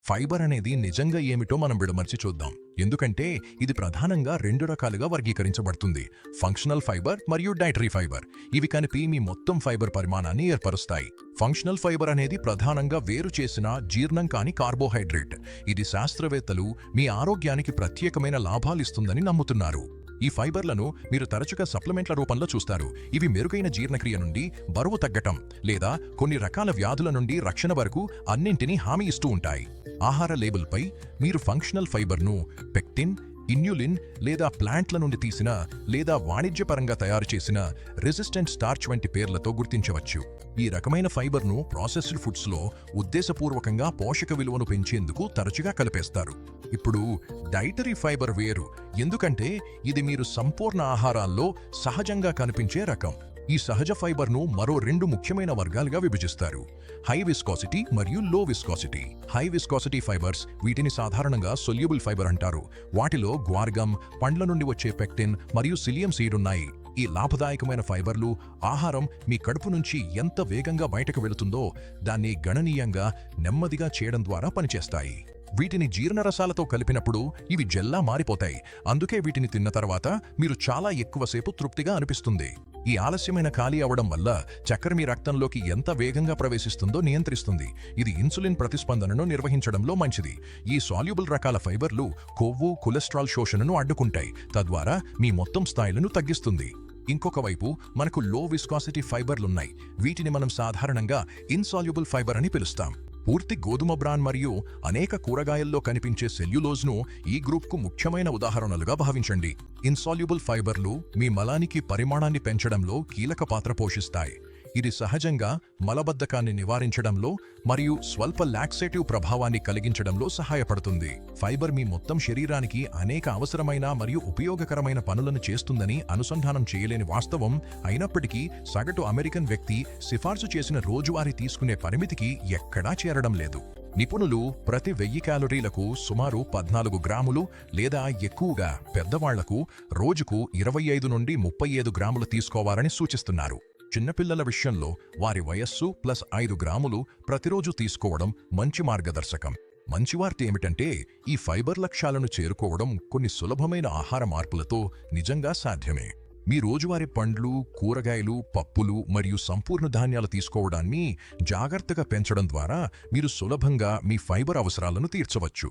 Fibre అనేది నిజంగా ఏమిటో మనం విడమర్చి చూద్దాం. ఎందుకంటే ఇది ప్రధానంగా రెండు రకాలుగా వర్గీకరించబడుతుంది: ఫంక్షనల్ ఫైబర్ మరియు డైటరీ ఫైబర్. ఇవి కలిపి మీ మొత్తం ఫైబర్ పరిమాణాన్ని ఏర్పరుస్తాయి. ఫంక్షనల్ ఫైబర్ అనేది ప్రధానంగా వేరు చేసిన జీర్ణం కాని కార్బోహైడ్రేట్. ఇది శాస్త్రవేత్తలు మీ ఆరోగ్యానికి ప్రత్యేకమైన లాభాలిస్తుందని నమ్ముతున్నారు. ఈ ఫైబర్లను మీరు తరచుగా సప్లిమెంట్ల రూపంలో చూస్తారు. ఇవి మెరుగైన జీర్ణక్రియ నుండి బరువు తగ్గటం లేదా కొన్ని రకాల వ్యాధుల నుండి రక్షణ వరకు అన్నింటినీ హామీ ఇస్తూ ఉంటాయి. ఆహార లేబుల్పై మీరు ఫంక్షనల్ ఫైబర్ను పెక్టిన్, ఇన్యులిన్ లేదా ప్లాంట్ల నుండి తీసిన లేదా వాణిజ్యపరంగా తయారు చేసిన రెసిస్టెంట్ స్టార్చ్ వంటి పేర్లతో గుర్తించవచ్చు. ఈ రకమైన ఫైబర్ను ప్రాసెస్డ్ ఫుడ్స్లో ఉద్దేశపూర్వకంగా పోషక విలువను పెంచేందుకు తరచుగా కలిపేస్తారు. ఇప్పుడు డైటరీ ఫైబర్ వేరు, ఎందుకంటే ఇది మీరు సంపూర్ణ ఆహారాల్లో సహజంగా కనిపించే రకం. ఈ సహజ ఫైబర్ను మరో రెండు ముఖ్యమైన వర్గాలుగా విభజిస్తారు: హై విస్కాసిటీ మరియు లో విస్కాసిటీ. హై విస్కాసిటీ ఫైబర్స్, వీటిని సాధారణంగా సొల్యూబుల్ ఫైబర్ అంటారు. వాటిలో గ్వార్గమ్, పండ్ల నుండి వచ్చే పెక్టిన్ మరియు సిలియం సీడ్ ఉన్నాయి. ఈ లాభదాయకమైన ఫైబర్లు ఆహారం మీ కడుపు నుంచి ఎంత వేగంగా బయటకు వెళుతుందో దాన్ని గణనీయంగా నెమ్మదిగా చేయడం ద్వారా పనిచేస్తాయి. వీటిని జీర్ణరసాలతో కలిపినప్పుడు ఇవి జెల్లా మారిపోతాయి. అందుకే వీటిని తిన్న తర్వాత మీరు చాలా ఎక్కువసేపు తృప్తిగా అనిపిస్తుంది. ఈ ఆలస్యమైన ఖాళీ అవడం వల్ల చక్కెర మీ రక్తంలోకి ఎంత వేగంగా ప్రవేశిస్తుందో నియంత్రిస్తుంది. ఇది ఇన్సులిన్ ప్రతిస్పందనను నిర్వహించడంలో మంచిది. ఈ సాల్యుబుల్ రకాల ఫైబర్లు కొవ్వు, కొలెస్ట్రాల్ శోషణను అడ్డుకుంటాయి, తద్వారా మీ మొత్తం స్థాయిలను తగ్గిస్తుంది. ఇంకొక వైపు మనకు లో విస్కాసిటీ ఫైబర్లున్నాయి. వీటిని మనం సాధారణంగా ఇన్సాల్యుబుల్ ఫైబర్ అని పిలుస్తాం. పూర్తి గోధుమ బ్రాన్ మరియు అనేక కూరగాయల్లో కనిపించే సెల్యులోజ్ను ఈ గ్రూప్కు ముఖ్యమైన ఉదాహరణలుగా భావించండి. ఇన్సాల్యుబుల్ ఫైబర్లు మీ మలానికి పరిమాణాన్ని పెంచడంలో కీలక పాత్ర పోషిస్తాయి. ఇది సహజంగా మలబద్ధకాన్ని నివారించడంలో మరియు స్వల్ప లాక్సేటివ్ ప్రభావాన్ని కలిగించడంలో సహాయపడుతుంది. ఫైబర్ మీ మొత్తం శరీరానికి అనేక అవసరమైన మరియు ఉపయోగకరమైన పనులను చేస్తుందని అనుసంధానం చేయలేని వాస్తవం అయినప్పటికీ సగటు అమెరికన్ వ్యక్తి సిఫార్సు చేసిన రోజువారీ తీసుకునే పరిమితికి ఎక్కడా చేరడం లేదు. నిపుణులు ప్రతి 1000 క్యాలరీలకు సుమారు 14 గ్రాములు లేదా ఎక్కువగా పెద్దవాళ్లకు రోజుకు 25 నుండి 35 గ్రాములు తీసుకోవాలని సూచిస్తున్నారు. చిన్నపిల్లల విషయంలో వారి వయస్సు ప్లస్ 5 గ్రాములు ప్రతిరోజు తీసుకోవడం మంచి మార్గదర్శకం. మంచి వార్త ఏమిటంటే ఈ ఫైబర్ లక్ష్యాలను చేరుకోవడం కొన్ని సులభమైన ఆహార మార్పులతో నిజంగా సాధ్యమే. మీ రోజువారీ పండ్లు, కూరగాయలు, పప్పులు మరియు సంపూర్ణ ధాన్యాలు తీసుకోవడాన్ని జాగ్రత్తగా పెంచడం ద్వారా మీరు సులభంగా మీ ఫైబర్ అవసరాలను తీర్చవచ్చు.